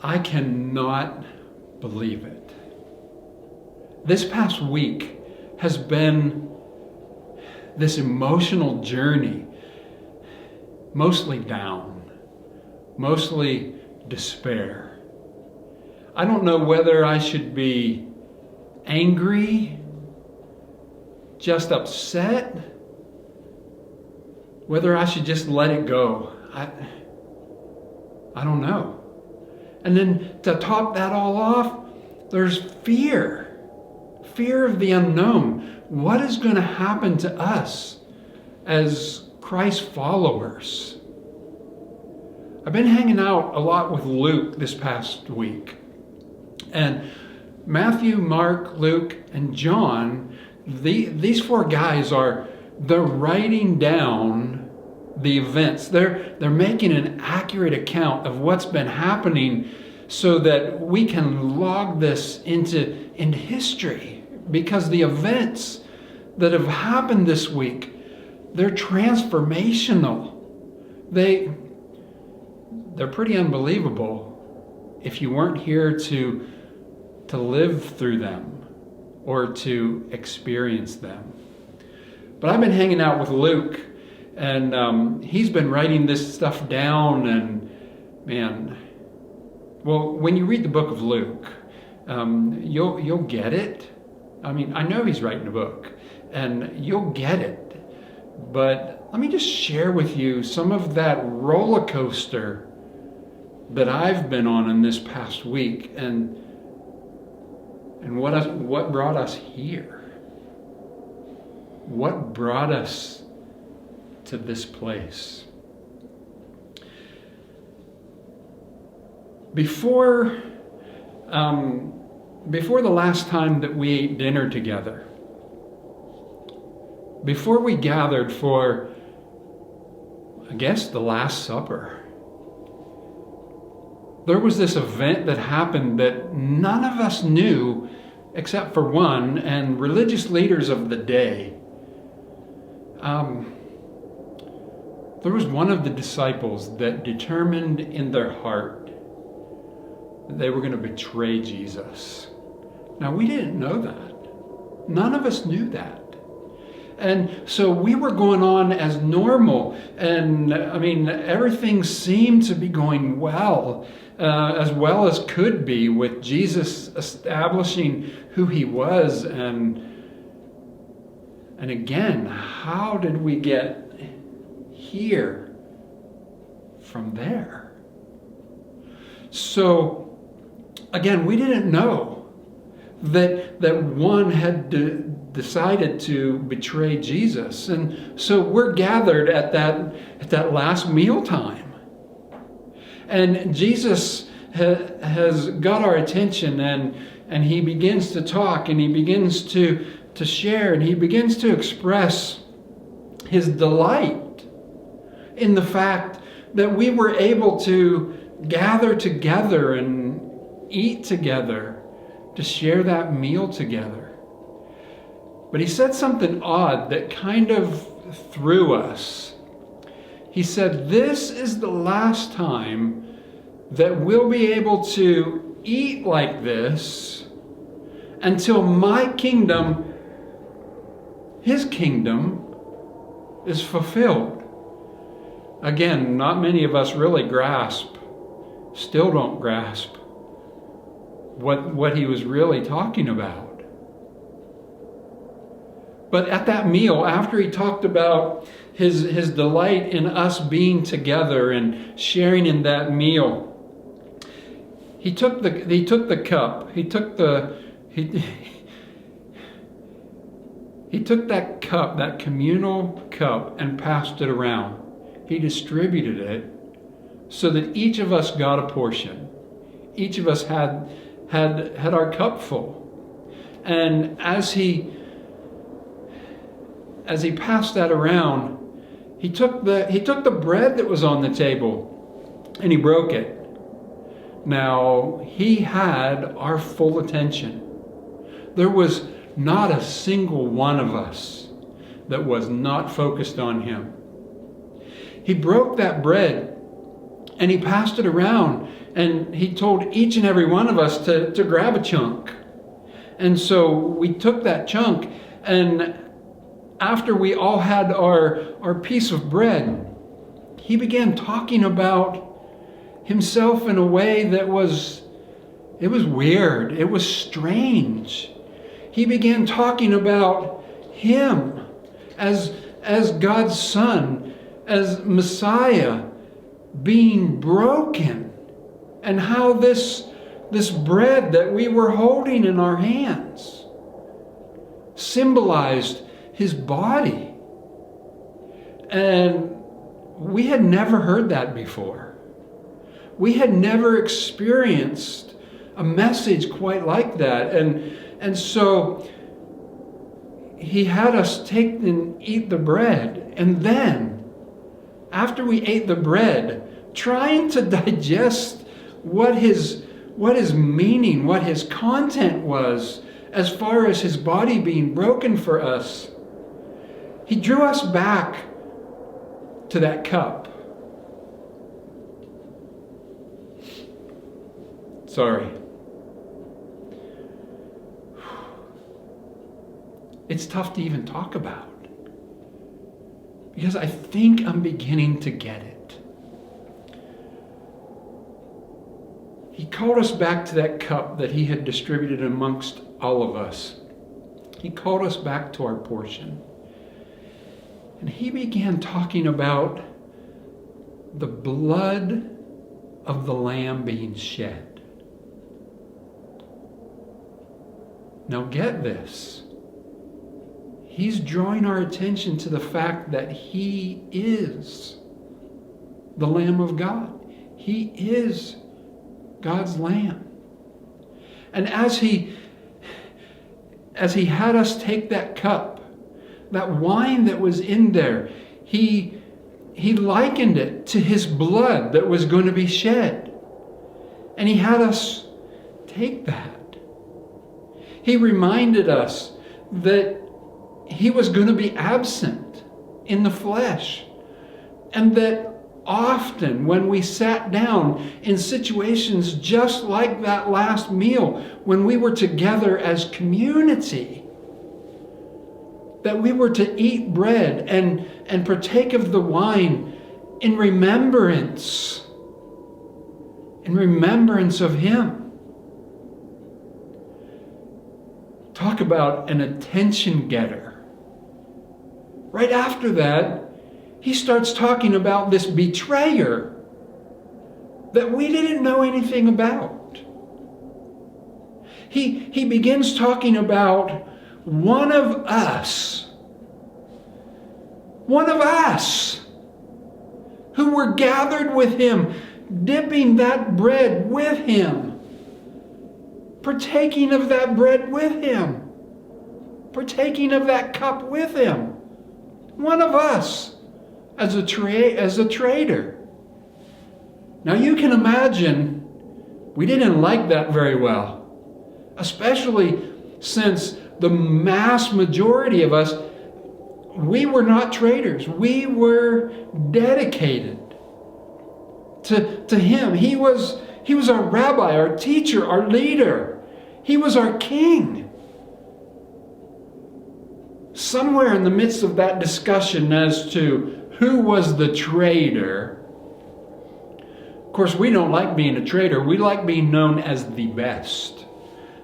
I cannot believe it. This past week has been this emotional journey, mostly down, mostly despair. I don't know whether I should be angry, just upset, whether I should just let it go. I don't know. And then to top that all off, there's fear of the unknown. What is going to happen to us as Christ followers? I've been hanging out a lot with Luke this past week. And Matthew, Mark, Luke, and John, these four guys they're writing down the events. They're making an accurate account of what's been happening so that we can log this into history. Because the events that have happened this week, they're transformational. They're pretty unbelievable if you weren't here to live through them or to experience them. But I've been hanging out with Luke, and he's been writing this stuff down, and man, well, when you read the book of Luke, you'll get it. I mean, I know he's writing a book, and you'll get it. But let me just share with you some of that roller coaster that I've been on in this past week, and what brought us here. What brought us to this place? Before the last time that we ate dinner together, before we gathered for, I guess, the Last Supper, there was this event that happened that none of us knew except for one, and religious leaders of the day. There was one of the disciples that determined in their heart that they were going to betray Jesus. Now, we didn't know that. None of us knew that. And so we were going on as normal. And I mean, everything seemed to be going well as could be, with Jesus establishing who he was. And again, how did we get here from there? So again, we didn't know that one had decided to betray Jesus. And so we're gathered at that last mealtime. And Jesus has got our attention, and he begins to talk, and he begins to share, and he begins to express his delight in the fact that we were able to gather together and eat together, to share that meal together. But he said something odd that kind of threw us. He said, "This is the last time that we'll be able to eat like this until my kingdom, his kingdom, is fulfilled." Again, not many of us really still don't grasp what he was really talking about. But at that meal, after he talked about his delight in us being together and sharing in that meal, he took the cup. He took that cup, that communal cup, and passed it around. He distributed it so that each of us got a portion. Each of us had our cup full. And as he passed that around, he took the bread that was on the table and he broke it. Now, he had our full attention. There was not a single one of us that was not focused on him. He broke that bread and he passed it around, And he told each and every one of us to grab a chunk. And so we took that chunk, and after we all had our piece of bread, he began talking about himself in a way that was weird. It was strange. He began talking about him as God's Son, as Messiah, being broken, and how this bread that we were holding in our hands symbolized his body. And we had never heard that before. We had never experienced a message quite like that. And so he had us take and eat the bread. And then, after we ate the bread, trying to digest what his meaning, what his content was, as far as his body being broken for us, he drew us back to that cup. Sorry. It's tough to even talk about, because I think I'm beginning to get it. He called us back to that cup that he had distributed amongst all of us. He called us back to our portion. And he began talking about the blood of the Lamb being shed. Now get this. He's drawing our attention to the fact that he is the Lamb of God. He is God's Lamb. And as he had us take that cup, that wine that was in there, he likened it to his blood that was going to be shed. And he had us take that. He reminded us that he was going to be absent in the flesh, and that often when we sat down in situations just like that last meal, when we were together as community, that we were to eat bread and partake of the wine in remembrance of him. Talk about an attention getter. Right after that, he starts talking about this betrayer that we didn't know anything about. He begins talking about one of us who were gathered with him, dipping that bread with him, partaking of that bread with him, partaking of that cup with him. One of us as a traitor. Now you can imagine we didn't like that very well, especially since the mass majority of us, we were not traitors. We were dedicated to him. He was our rabbi, our teacher, our leader. He was our king. Somewhere in the midst of that discussion as to who was the traitor, of course, we don't like being a traitor. We like being known as the best.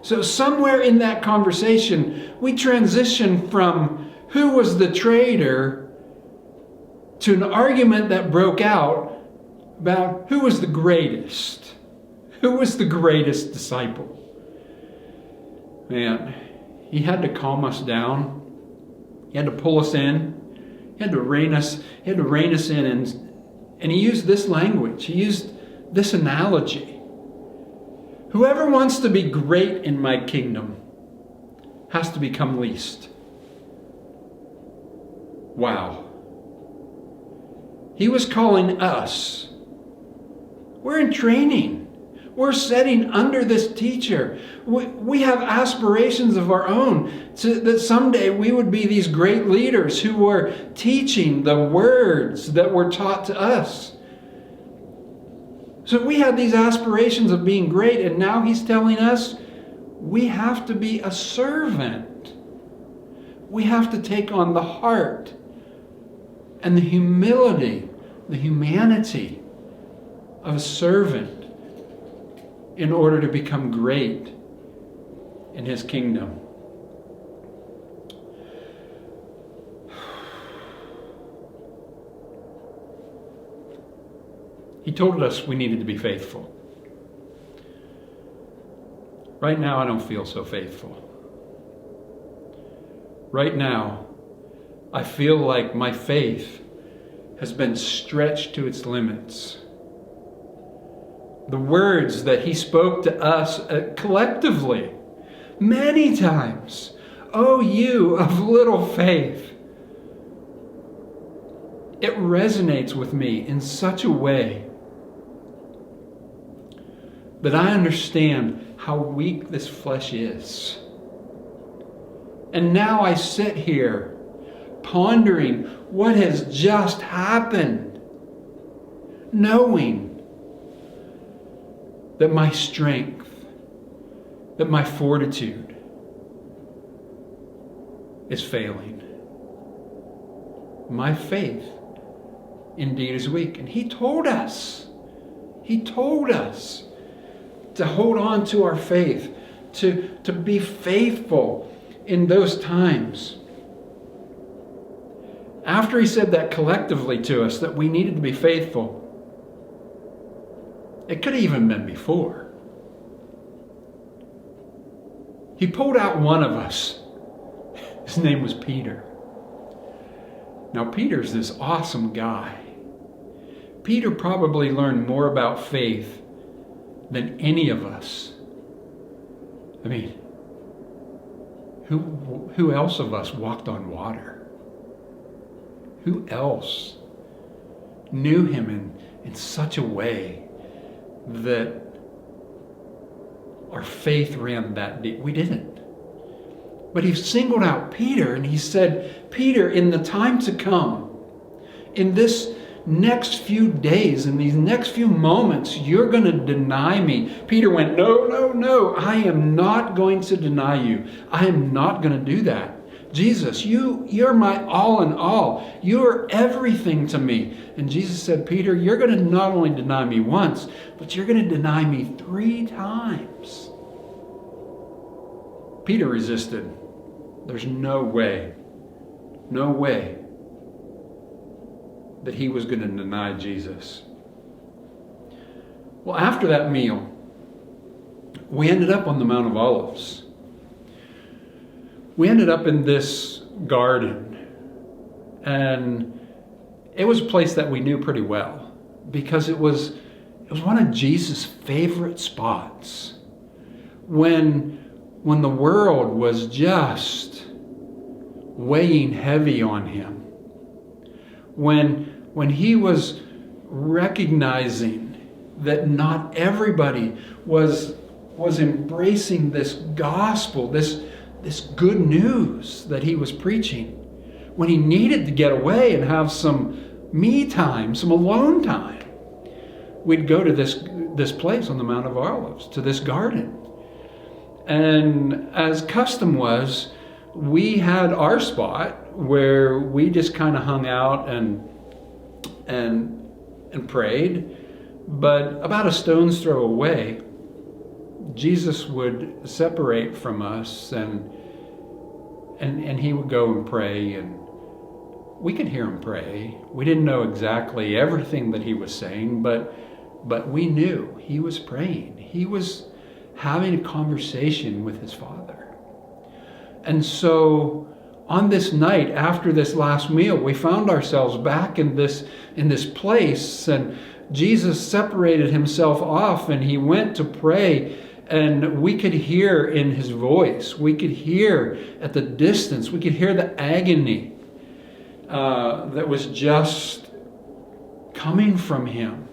So somewhere in that conversation, we transition from who was the traitor to an argument that broke out about who was the greatest. Who was the greatest disciple? Man, he had to calm us down. He had to pull us in. He had to rein us in, and he used this language. He used this analogy. Whoever wants to be great in my kingdom has to become least. Wow. He was calling us. We're in training. We're setting under this teacher. We have aspirations of our own that someday we would be these great leaders who were teaching the words that were taught to us. So we had these aspirations of being great, and now he's telling us we have to be a servant. We have to take on the heart and the humility, the humanity of a servant in order to become great in his kingdom. He told us we needed to be faithful. Right now, I don't feel so faithful. Right now, I feel like my faith has been stretched to its limits. The words that he spoke to us collectively, many times, "Oh, you of little faith," it resonates with me in such a way that I understand how weak this flesh is. And now I sit here pondering what has just happened, knowing that my strength, that my fortitude is failing. My faith indeed is weak. And he told us to hold on to our faith, to be faithful in those times. After he said that collectively to us, that we needed to be faithful, it could have even been before. He pulled out one of us. His name was Peter. Now, Peter's this awesome guy. Peter probably learned more about faith than any of us. I mean, who else of us walked on water? Who else knew him in such a way that our faith ran that deep? We didn't. But he singled out Peter and he said, "Peter, in the time to come, in this next few days, in these next few moments, you're going to deny me." Peter went, No, I am not going to deny you. I am not going to do that. Jesus, you're my all in all. You're everything to me. And Jesus said, "Peter, you're going to not only deny me once, but you're going to deny me 3 times. Peter resisted. There's no way that he was going to deny Jesus. Well, after that meal, we ended up on the Mount of Olives. We ended up in this garden, and it was a place that we knew pretty well because it was one of Jesus' favorite spots when the world was just weighing heavy on him. When he was recognizing that not everybody was embracing this gospel, this good news that he was preaching, when he needed to get away and have some me time, some alone time, we'd go to this place on the Mount of Olives, to this garden. And as custom was, we had our spot where we just kind of hung out and prayed. But about a stone's throw away, Jesus would separate from us and he would go and pray, and we could hear him pray. We didn't know exactly everything that he was saying, but we knew he was praying. He was having a conversation with his Father. And so on this night, after this last meal, we found ourselves back in this place, and Jesus separated himself off and he went to pray, and we could hear in his voice, we could hear at the distance, we could hear the agony that was just coming from him.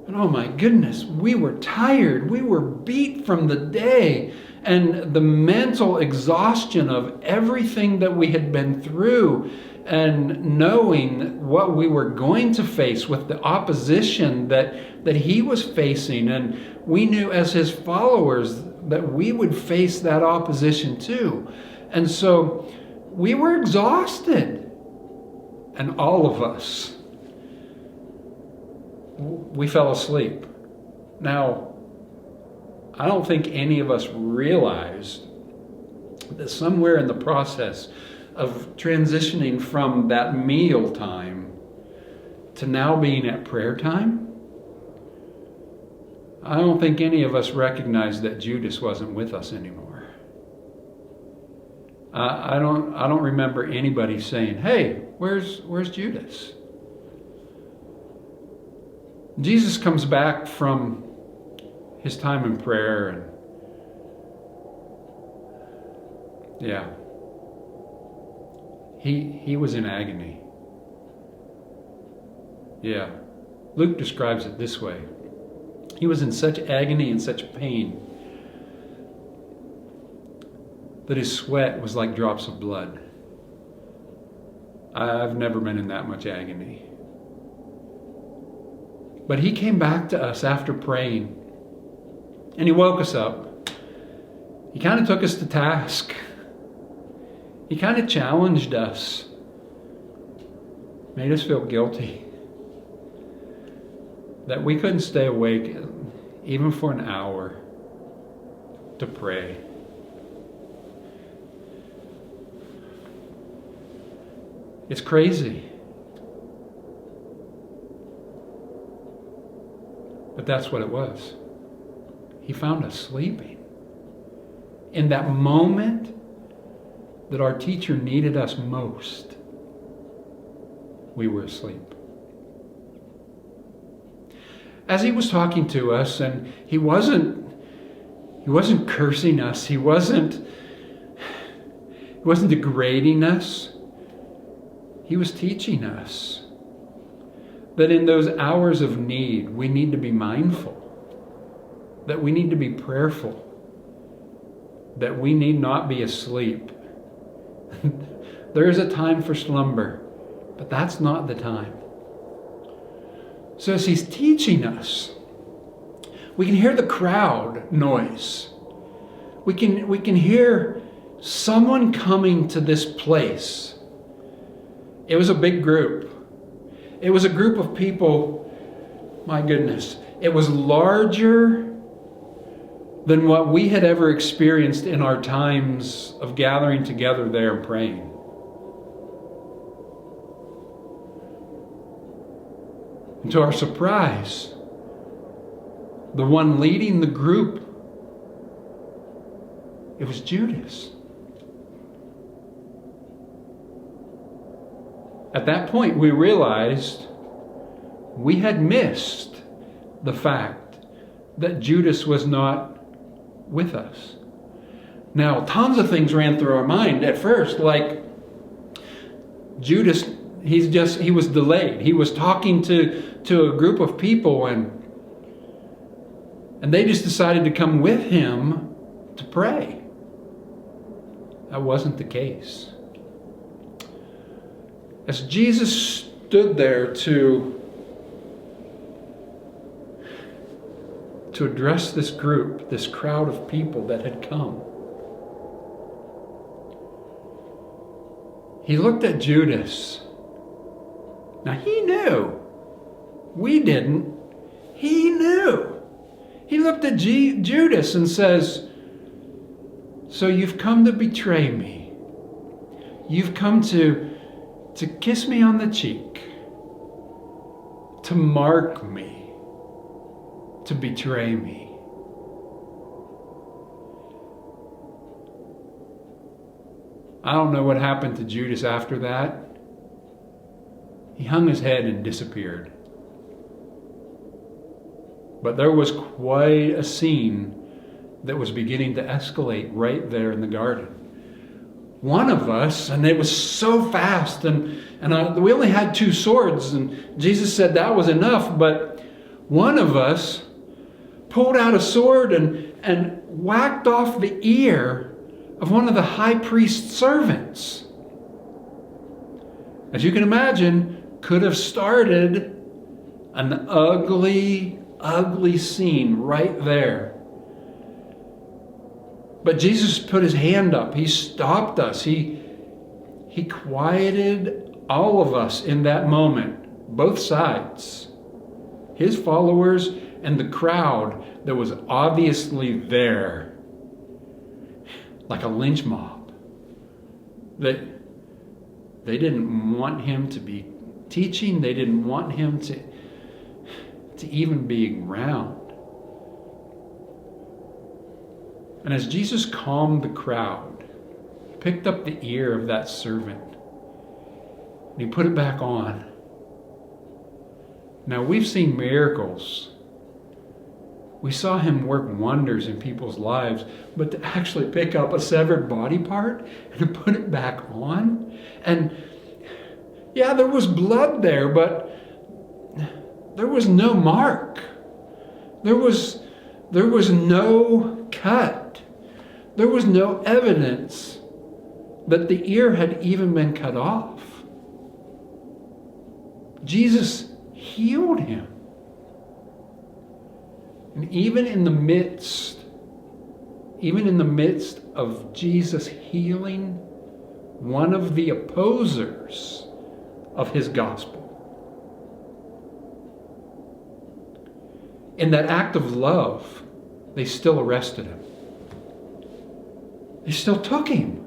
And oh my goodness, we were tired. We were beat from the day and the mental exhaustion of everything that we had been through. and knowing what we were going to face with the opposition that he was facing. And we knew as his followers that we would face that opposition too. And so we were exhausted. And all of us, we fell asleep. Now, I don't think any of us realized that somewhere in the process of transitioning from that meal time to now being at prayer time, I don't think any of us recognized that Judas wasn't with us anymore. I don't remember anybody saying, "Hey, where's Judas?" Jesus comes back from his time in prayer, and yeah, he was in agony. Yeah, Luke describes it this way. He was in such agony and such pain that his sweat was like drops of blood. I've never been in that much agony. But he came back to us after praying, and he woke us up. He kind of took us to task. He kind of challenged us, made us feel guilty that we couldn't stay awake even for an hour to pray. It's crazy. But that's what it was. He found us sleeping. In that moment that our teacher needed us most, we were asleep. As he was talking to us, and he wasn't cursing us, he wasn't degrading us. He was teaching us that in those hours of need, we need to be mindful, that we need to be prayerful, that we need not be asleep. There is a time for slumber, but that's not the time. So as he's teaching us, we can hear the crowd noise. We can hear someone coming to this place. It was a big group. It was a group of people, my goodness, it was larger than what we had ever experienced in our times of gathering together there and praying. And to our surprise, the one leading the group, it was Judas. At that point, we realized we had missed the fact that Judas was not with us. Now, tons of things ran through our mind at first, like Judas, he was delayed. He was talking to a group of people, and they just decided to come with him to pray. That wasn't the case. As Jesus stood there to address this group, this crowd of people that had come, he looked at Judas. Now he knew. We didn't. He knew. He looked at Judas and says, "So you've come to betray me. You've come to kiss me on the cheek, to mark me, to betray me." I don't know what happened to Judas after that. He hung his head and disappeared. But there was quite a scene that was beginning to escalate right there in the garden. One of us, and it was so fast, and we only had 2 swords, and Jesus said that was enough, but one of us pulled out a sword and whacked off the ear of one of the high priest's servants. as you can imagine, could have started an ugly, ugly scene right there. But Jesus put his hand up. He stopped us. He quieted all of us in that moment, both sides. His followers and the crowd that was obviously there, like a lynch mob. That they didn't want him to be teaching. They didn't want him to even be around. And as Jesus calmed the crowd, he picked up the ear of that servant and he put it back on. Now, we've seen miracles. We saw him work wonders in people's lives, but to actually pick up a severed body part and to put it back on, and yeah, there was blood there, but there was no mark. There was no cut. There was no evidence that the ear had even been cut off. Jesus healed him. And even in the midst of Jesus healing one of the opposers of his gospel, in that act of love, they still arrested him. They still took him.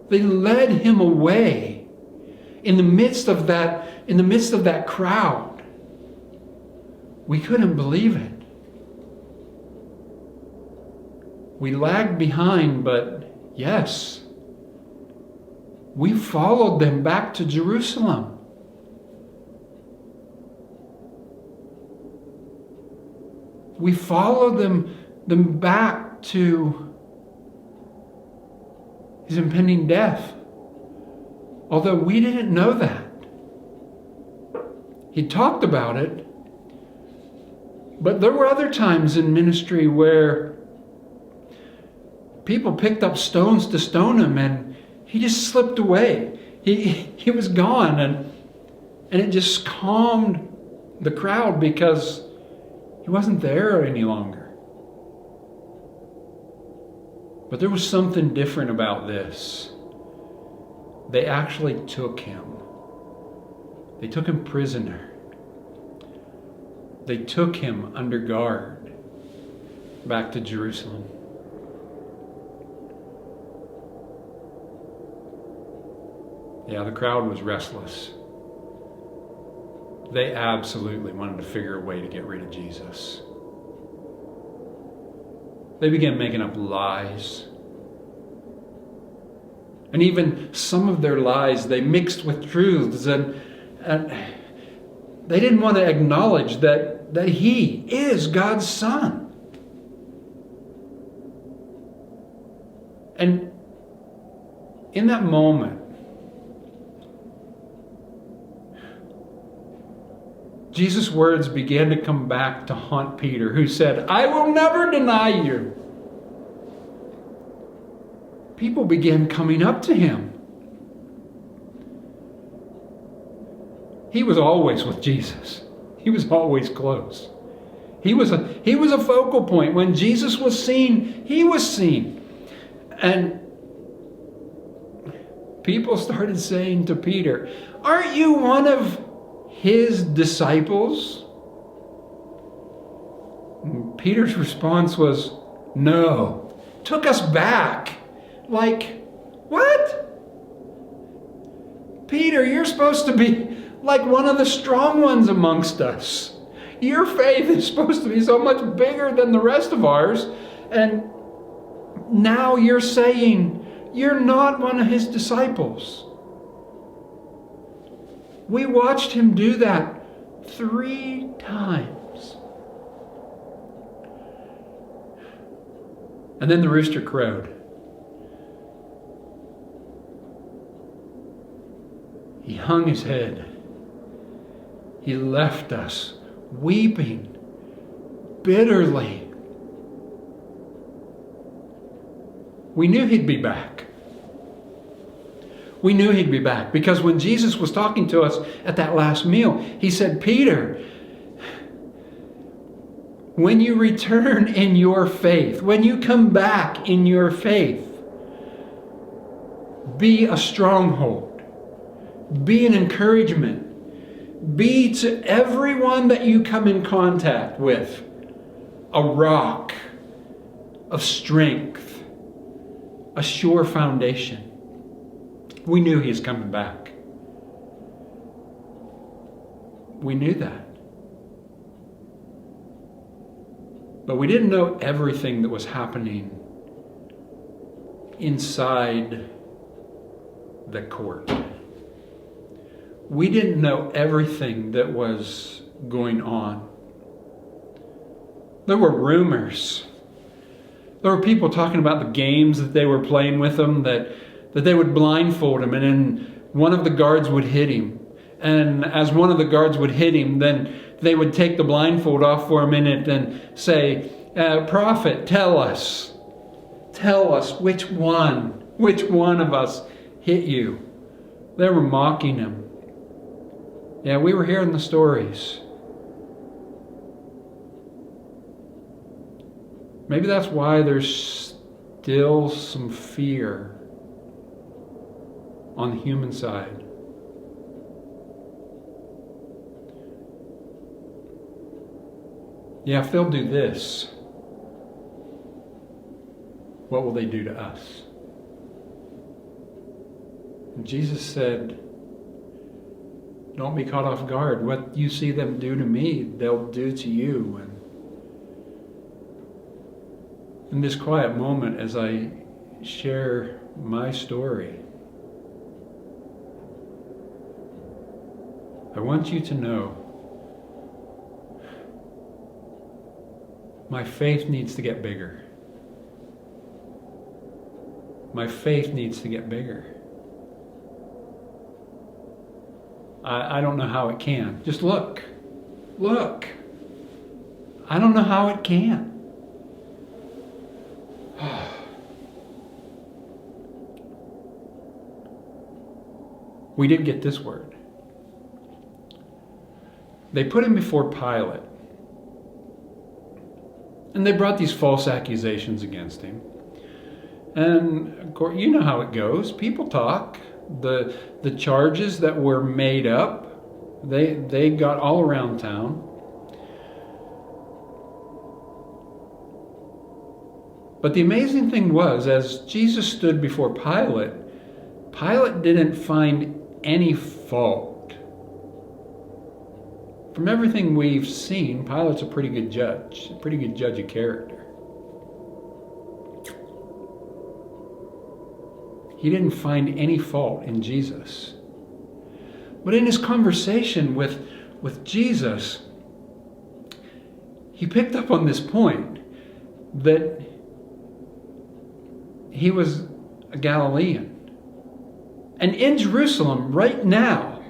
They led him away in the midst of that crowd. We couldn't believe it. We lagged behind, but yes, we followed them back to Jerusalem. We followed them back to his impending death. Although we didn't know that. He talked about it. But there were other times in ministry where people picked up stones to stone him and he just slipped away. He was gone, and it just calmed the crowd because he wasn't there any longer. But there was something different about this. They actually took him. They took him prisoner. They took him under guard back to Jerusalem. Yeah, the crowd was restless. They absolutely wanted to figure a way to get rid of Jesus. They began making up lies. And even some of their lies they mixed with truths, and they didn't want to acknowledge that he is God's Son. And in that moment, Jesus' words began to come back to haunt Peter, who said, "I will never deny you." People began coming up to him. He was always with Jesus. He was always close. He was a focal point. When Jesus was seen, he was seen. And people started saying to Peter, "Aren't you one of his disciples?" And Peter's response was, "No." Took us back. Like, what? Peter, you're supposed to be like one of the strong ones amongst us. Your faith is supposed to be so much bigger than the rest of ours. And now you're saying you're not one of his disciples. We watched him do that 3 times. And then the rooster crowed. He hung his head. He left us weeping bitterly. We knew he'd be back. We knew he'd be back because when Jesus was talking to us at that last meal, he said, Peter, when you return in your faith, when you come back in your faith, be a stronghold, be an encouragement, be to everyone that you come in contact with a rock of strength, a sure foundation. We knew he was coming back. We knew that. But we didn't know everything that was happening inside the court. We didn't know everything that was going on. There were rumors. There were people talking about the games that they were playing with him, that they would blindfold him and then one of the guards would hit him. And as one of the guards would hit him, then they would take the blindfold off for a minute and say, prophet, tell us which one of us hit you. They were mocking him. Yeah, we were hearing the stories. Maybe that's why there's still some fear on the human side. Yeah, if they'll do this, what will they do to us? And Jesus said, don't be caught off guard. What you see them do to me, they'll do to you. And in this quiet moment, as I share my story, I want you to know my faith needs to get bigger. My faith needs to get bigger. I don't know how it can. Just look. Look. I don't know how it can. We did get this word. They put him before Pilate. And they brought these false accusations against him. And of course, you know how it goes. People talk. The charges that were made up, they got all around town. But the amazing thing was, as Jesus stood before Pilate, Pilate didn't find any fault. From everything we've seen, Pilate's a pretty good judge of character. He didn't find any fault in Jesus. But in his conversation with Jesus, he picked up on this point that he was a Galilean. And in Jerusalem right now,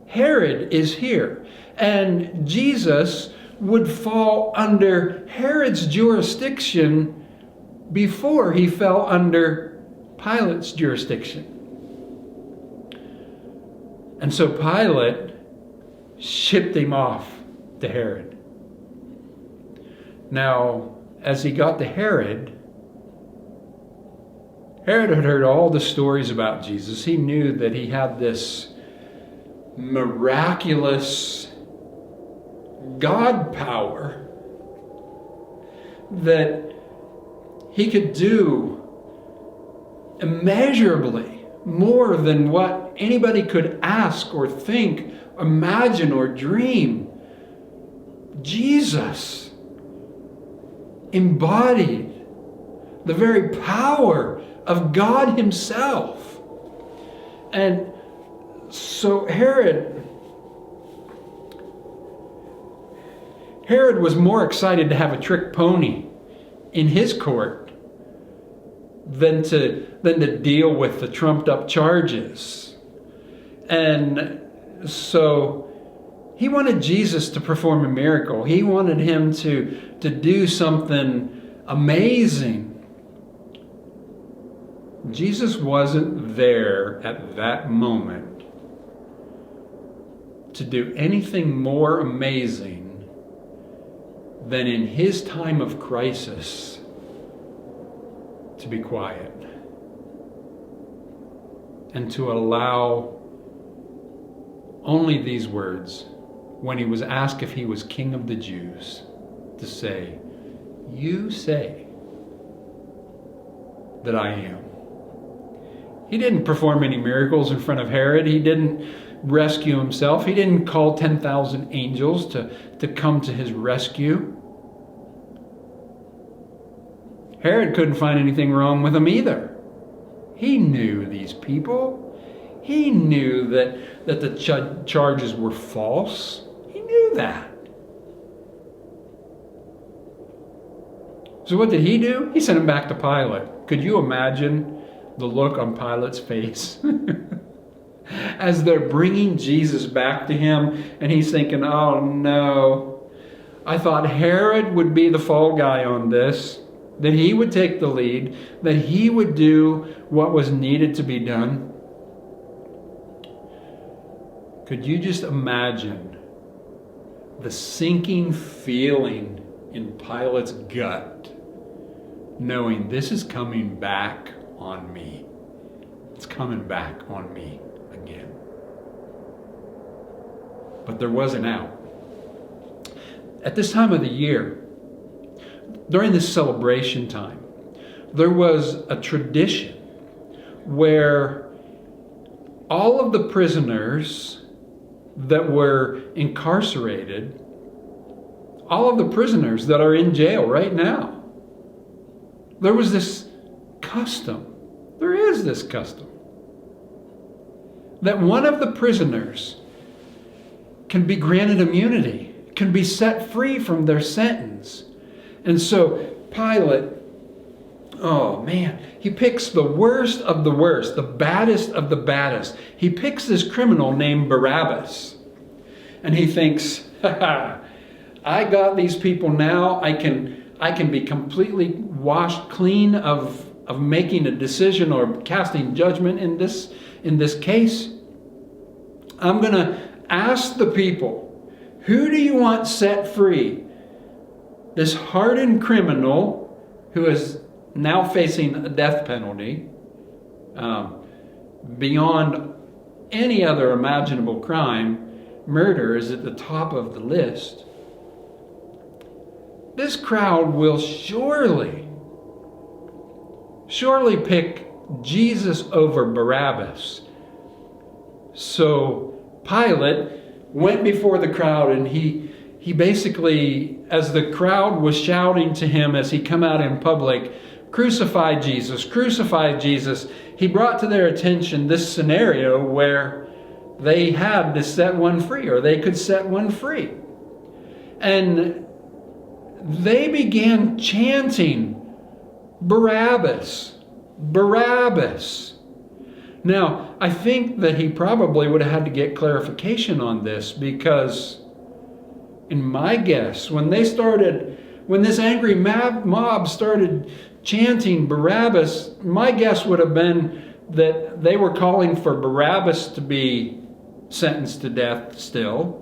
Herod is here. And Jesus would fall under Herod's jurisdiction before he fell under Pilate's jurisdiction. And so Pilate shipped him off to Herod. Now, as he got to Herod had heard all the stories about Jesus. He knew that he had this miraculous God power that he could do immeasurably more than what anybody could ask or think, imagine or dream. Jesus embodied the very power of God himself. And so Herod was more excited to have a trick pony in his court than to deal with the trumped up charges. And so he wanted Jesus to perform a miracle. He wanted him to do something amazing. Jesus wasn't there at that moment to do anything more amazing than in his time of crisis to be quiet and to allow only these words when he was asked if he was King of the Jews to say, "You say that I am." He didn't perform any miracles in front of Herod. He didn't rescue himself. He didn't call 10,000 angels to come to his rescue. Herod couldn't find anything wrong with him either. He knew these people. He knew that the charges were false. He knew that. So what did he do? He sent him back to Pilate. Could you imagine the look on Pilate's face as they're bringing Jesus back to him, and he's thinking, oh no, I thought Herod would be the fall guy on this, that he would take the lead, that he would do what was needed to be done. Could you just imagine the sinking feeling in Pilate's gut, knowing this is coming back on me? It's coming back on me again. But there was an out. At this time of the year, during this celebration time, there was a tradition where all of the prisoners that were incarcerated, all of the prisoners that are in jail right now, there was this custom. There is this custom that one of the prisoners can be granted immunity, can be set free from their sentence. And so Pilate, oh man, he picks the worst of the worst, the baddest of the baddest. He picks this criminal named Barabbas. And he thinks, I got these people now. I can be completely washed clean of making a decision or casting judgment in this case. I'm going to ask the people, who do you want set free? This hardened criminal who is now facing a death penalty beyond any other imaginable crime. Murder is at the top of the list. This crowd will surely pick Jesus over Barabbas. So Pilate went before the crowd, and he basically, as the crowd was shouting to him as he come out in public, "Crucify Jesus, crucify Jesus," he brought to their attention this scenario where they had to set one free, or they could set one free. And they began chanting, "Barabbas, Barabbas." Now, I think that he probably would have had to get clarification on this, because in my guess, when this angry mob started chanting Barabbas, my guess would have been that they were calling for Barabbas to be sentenced to death still,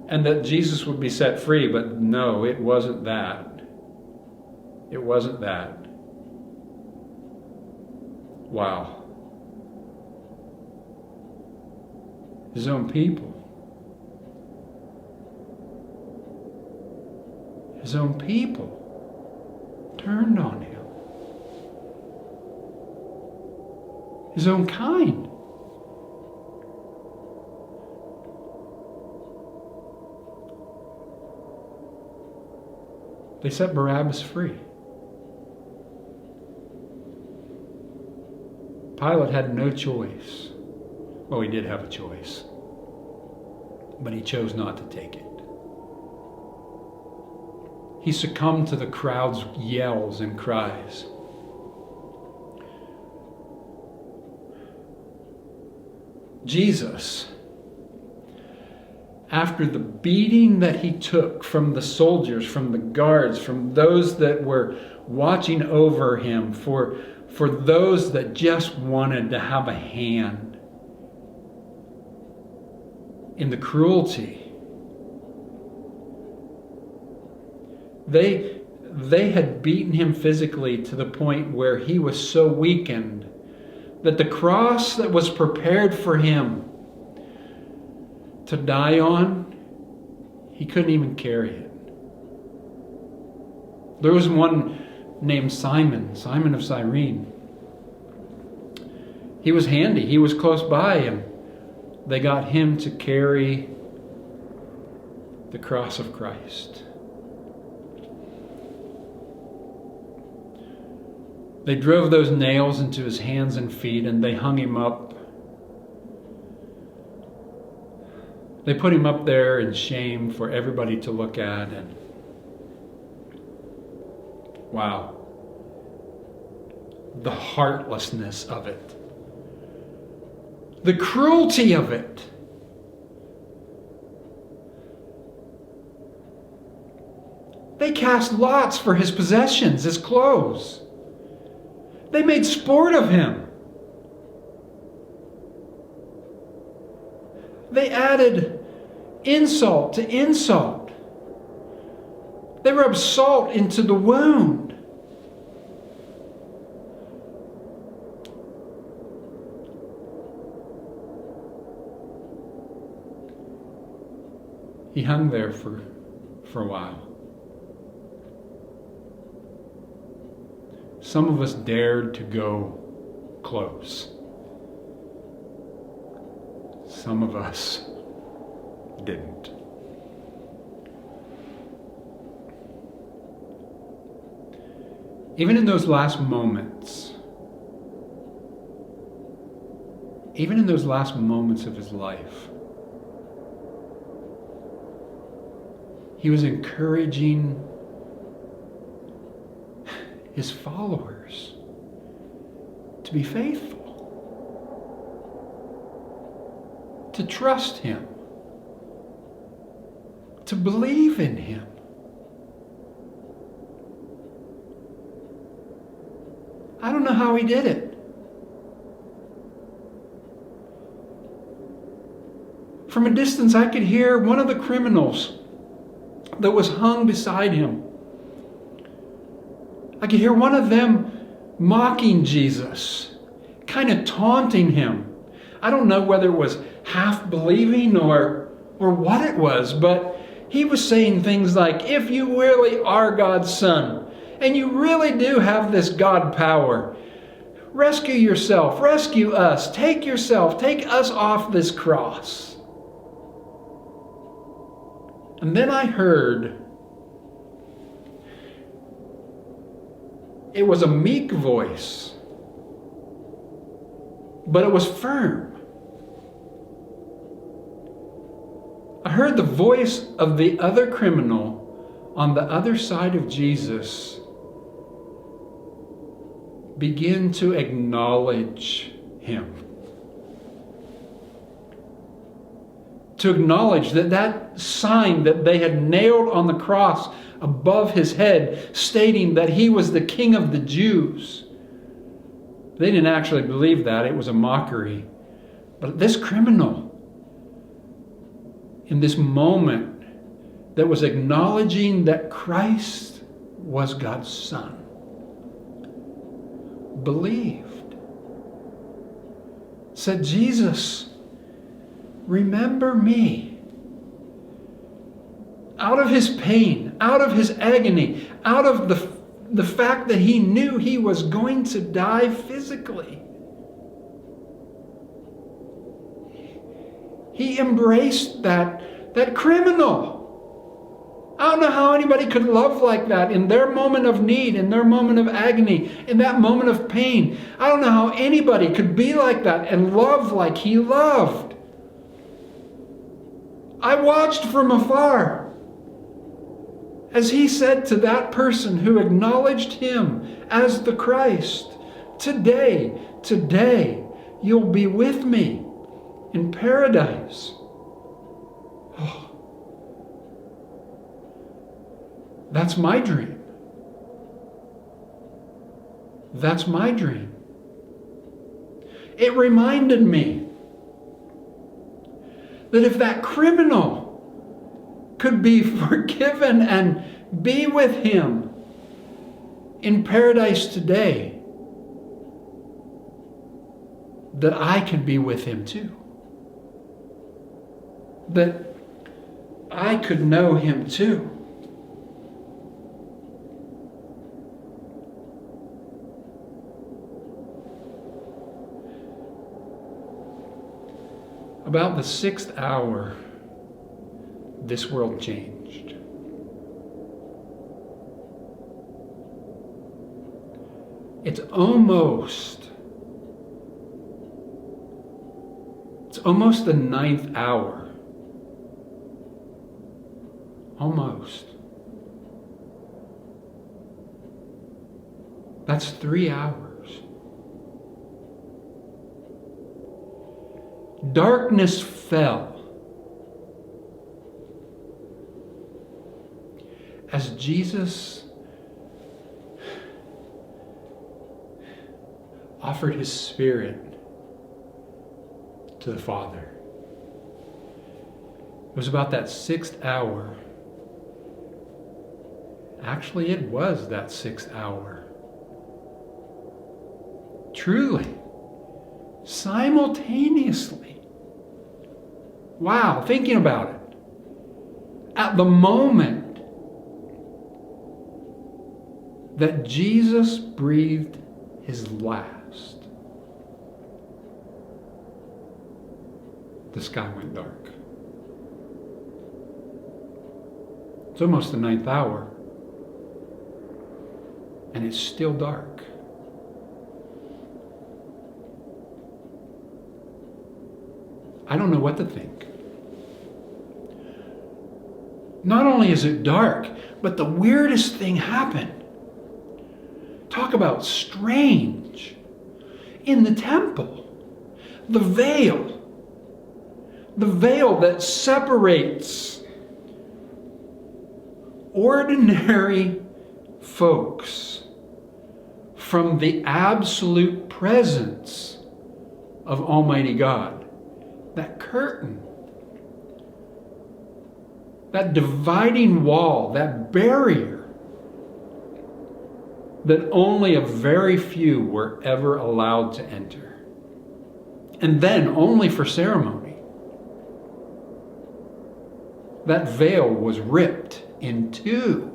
and that Jesus would be set free. But no, it wasn't that. It wasn't that. Wow. His own people. His own people turned on him. His own kind. They set Barabbas free. Pilate had no choice. Well, he did have a choice, but he chose not to take it. He succumbed to the crowd's yells and cries. Jesus, after the beating that he took from the soldiers, from the guards, from those that were watching over him for for those that just wanted to have a hand in the cruelty. They had beaten him physically to the point where he was so weakened that the cross that was prepared for him to die on, he couldn't even carry it. There was one named Simon of Cyrene. He was handy. He was close by, and they got him to carry the cross of Christ. They drove those nails into his hands and feet, and they hung him up. They put him up there in shame for everybody to look at, and wow, the heartlessness of it, the cruelty of it. They cast lots for his possessions, his clothes. They made sport of him. They added insult to insult. They rubbed salt into the wound. He hung there for a while. Some of us dared to go close. Some of us didn't. Even in those last moments, of his life, he was encouraging his followers to be faithful, to trust him, to believe in him. I don't know how he did it. From a distance, I could hear one of the criminals that was hung beside him. I could hear one of them mocking Jesus, kind of taunting him. I don't know whether it was half believing or what it was, but he was saying things like, if you really are God's son, and you really do have this God power, rescue yourself, rescue us, take us off this cross. And then I heard, it was a meek voice, but it was firm. I heard the voice of the other criminal on the other side of Jesus begin to acknowledge him. To acknowledge that sign that they had nailed on the cross above his head, stating that he was the King of the Jews. They didn't actually believe that. It was a mockery. But this criminal, in this moment, that was acknowledging that Christ was God's Son, believed. Said, Jesus, remember me. Out of his pain, out of his agony, out of the fact that he knew he was going to die physically, he embraced that criminal. I don't know how anybody could love like that in their moment of need, in their moment of agony, in that moment of pain. I don't know how anybody could be like that and love like he loved. I watched from afar as he said to that person who acknowledged him as the Christ, today, you'll be with me in paradise. Oh, that's my dream. That's my dream. It reminded me that if that criminal could be forgiven and be with him in paradise today, that I can be with him too. That I could know him too. About the 6th hour, this world changed. It's almost the 9th hour. Almost. That's 3 hours. Darkness fell as Jesus offered his Spirit to the Father. It was about that 6th hour. Actually, it was that 6th hour. Truly, simultaneously. Wow, thinking about it. At the moment that Jesus breathed his last, the sky went dark. It's almost the 9th hour, and it's still dark. I don't know what to think. Not only is it dark, but the weirdest thing happened. Talk about strange. In the temple, the veil that separates ordinary folks from the absolute presence of Almighty God. That curtain, that dividing wall, that barrier that only a very few were ever allowed to enter. And then only for ceremony. That veil was ripped in two,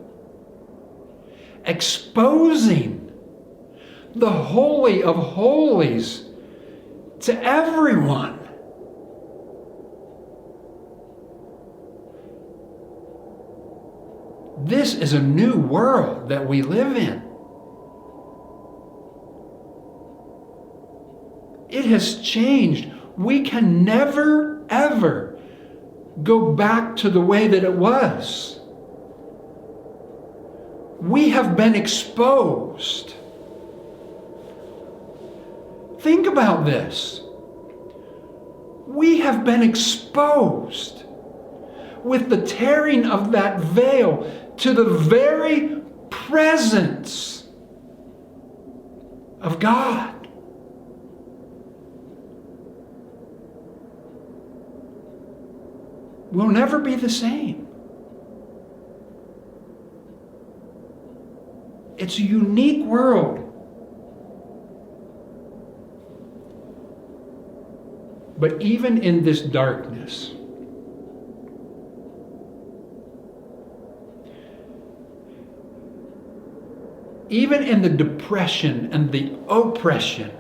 exposing the Holy of Holies to everyone. This is a new world that we live in. It has changed. We can never, ever go back to the way that it was. We have been exposed. Think about this. We have been exposed with the tearing of that veil to the very presence of God. We'll never be the same. It's a unique world. But even in this darkness, even in the depression and the oppression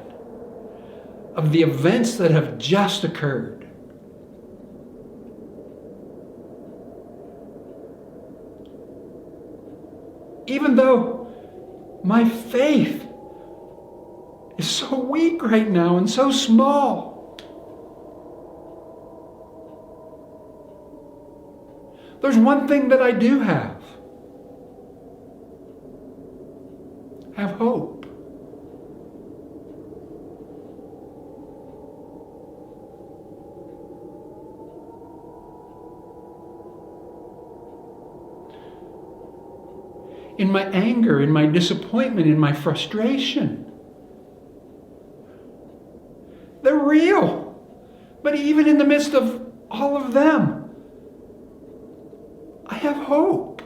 of the events that have just occurred, even though my faith is so weak right now and so small, there's one thing that I do have. Have hope. In my anger, in my disappointment, in my frustration, the midst of all of them, I have hope.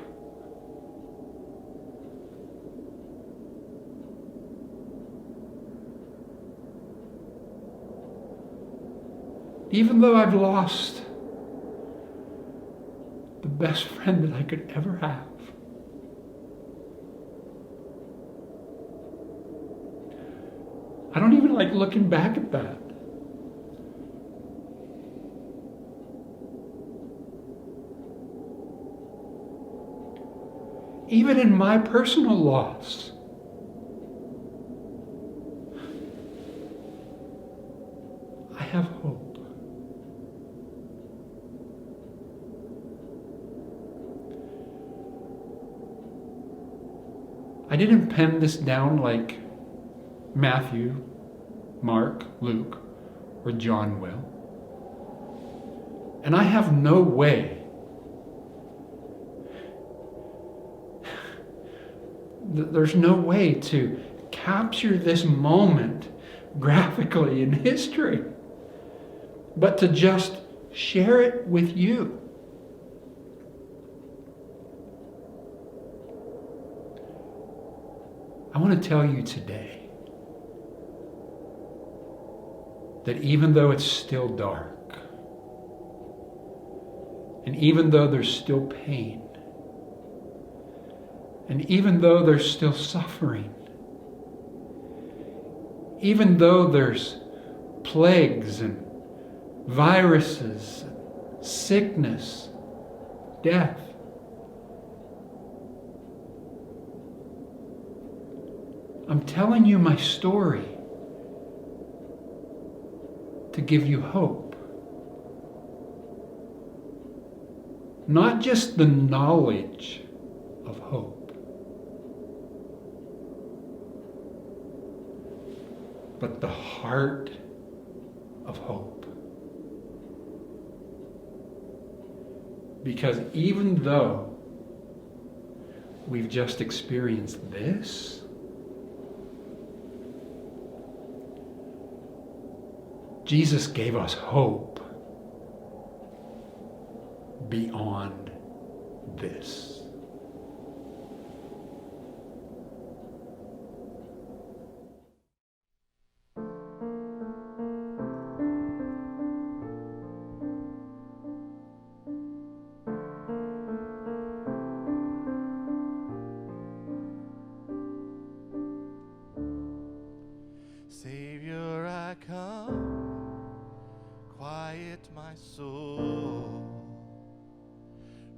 Even though I've lost the best friend that I could ever have, I don't even like looking back at that. Even in my personal loss, I have hope. I didn't pen this down like Matthew, Mark, Luke, or John will. And I have no way there's no way to capture this moment graphically in history, but to just share it with you. I want to tell you today that even though it's still dark, and even though there's still pain, and even though there's still suffering, even though there's plagues and viruses, sickness, death, I'm telling you my story to give you hope. Not just the knowledge of hope, but the heart of hope. Because even though we've just experienced this, Jesus gave us hope beyond this. Savior, I come, quiet my soul.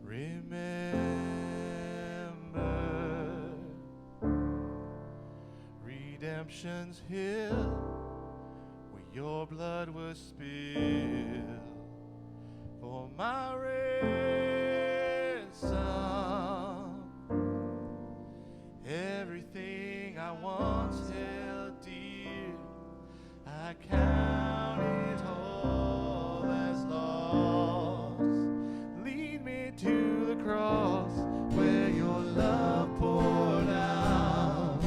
Remember redemption's hill, where your blood was spilled for my ransom. Everything I once held dear, I count it all as lost. Lead me to the cross where your love poured out.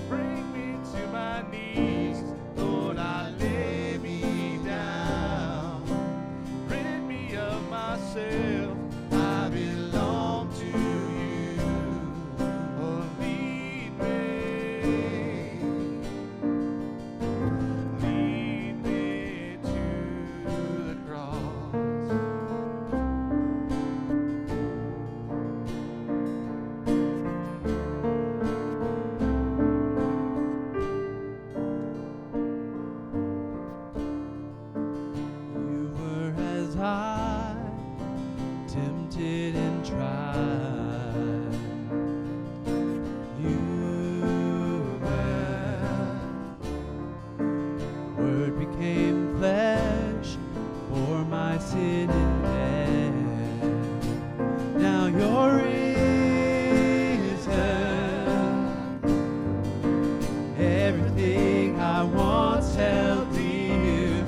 Bring me to my knees, Lord, I lay me down. Rid me of myself, I belong to you. Oh, lead me to the cross. You were as I, tempted and tried. You Word became flesh, bore my sin and death. Now you're risen. Everything I once held dear,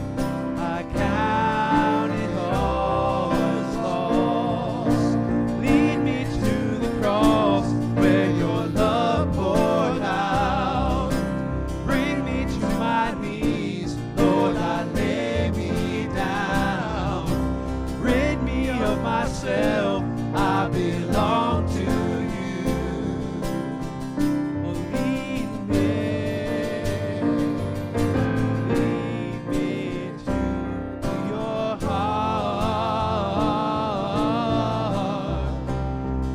I count it all as lost. Lead me to the cross where your love poured out. Bring me to my knees, Lord, I lay me down. myself, I belong to you. Oh, lead me to your heart.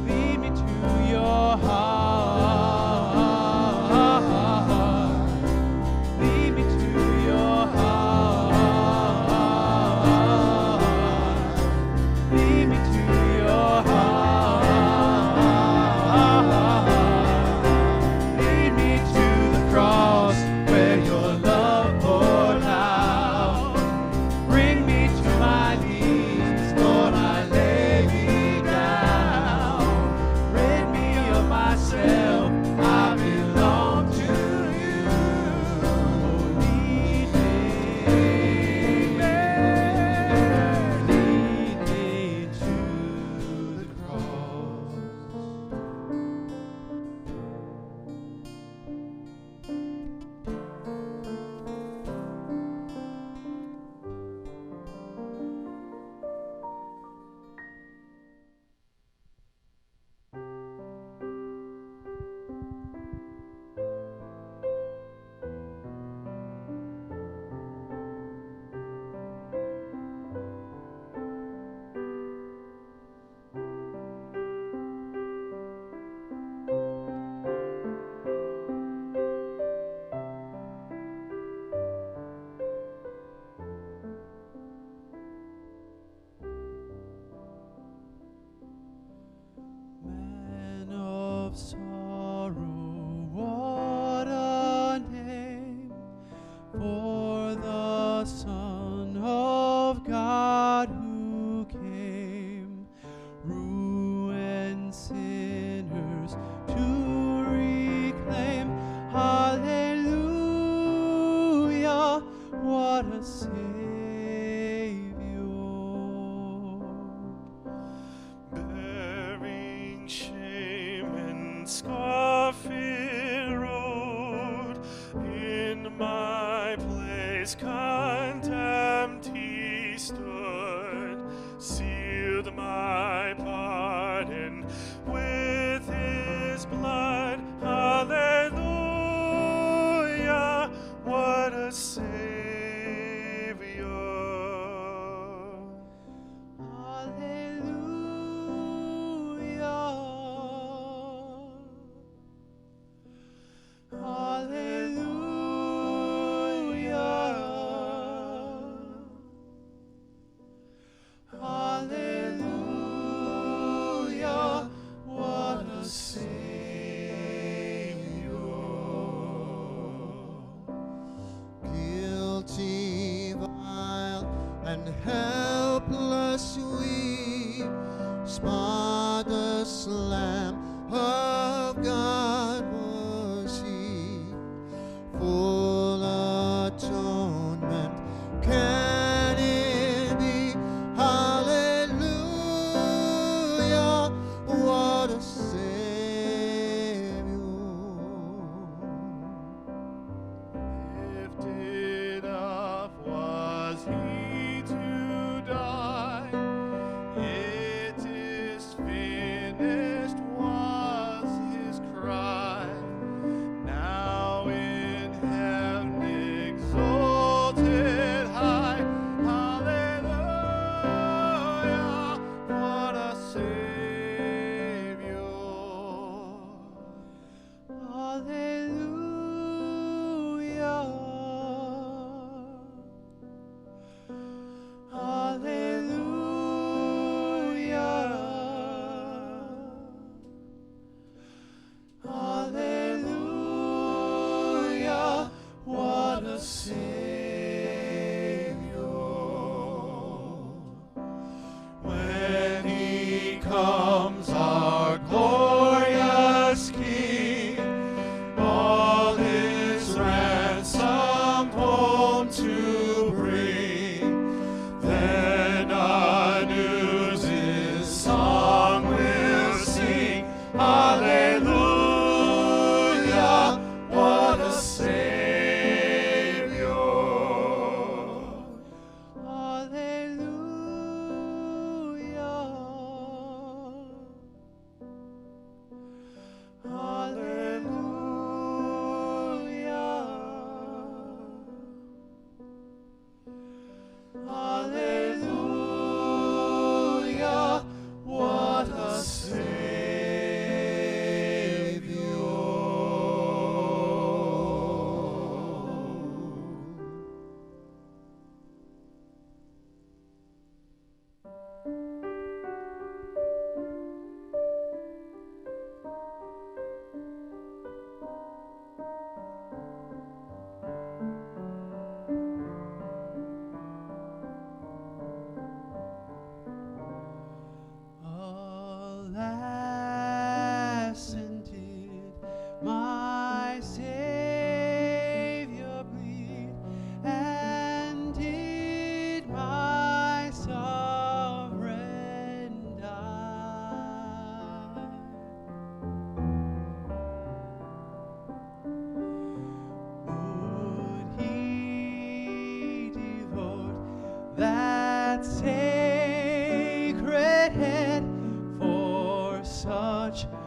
Lead me to your heart. Lead me to your heart. Lead me to your heart. Lead me to the cross where your love poured out. Bring me to my knees, Lord, I lay me down. Rid me of myself, I belong to you. Oh, lead me to the cross. Man of sorrow, what a name for the Son of God who came, ruined sinners to reclaim. Hallelujah, what a Savior. Bearing shame and scoff he rode, in my place contempt he stood, sealed my pardon with his blood. Hallelujah, what a Savior. Hallelujah. Hallelujah. much.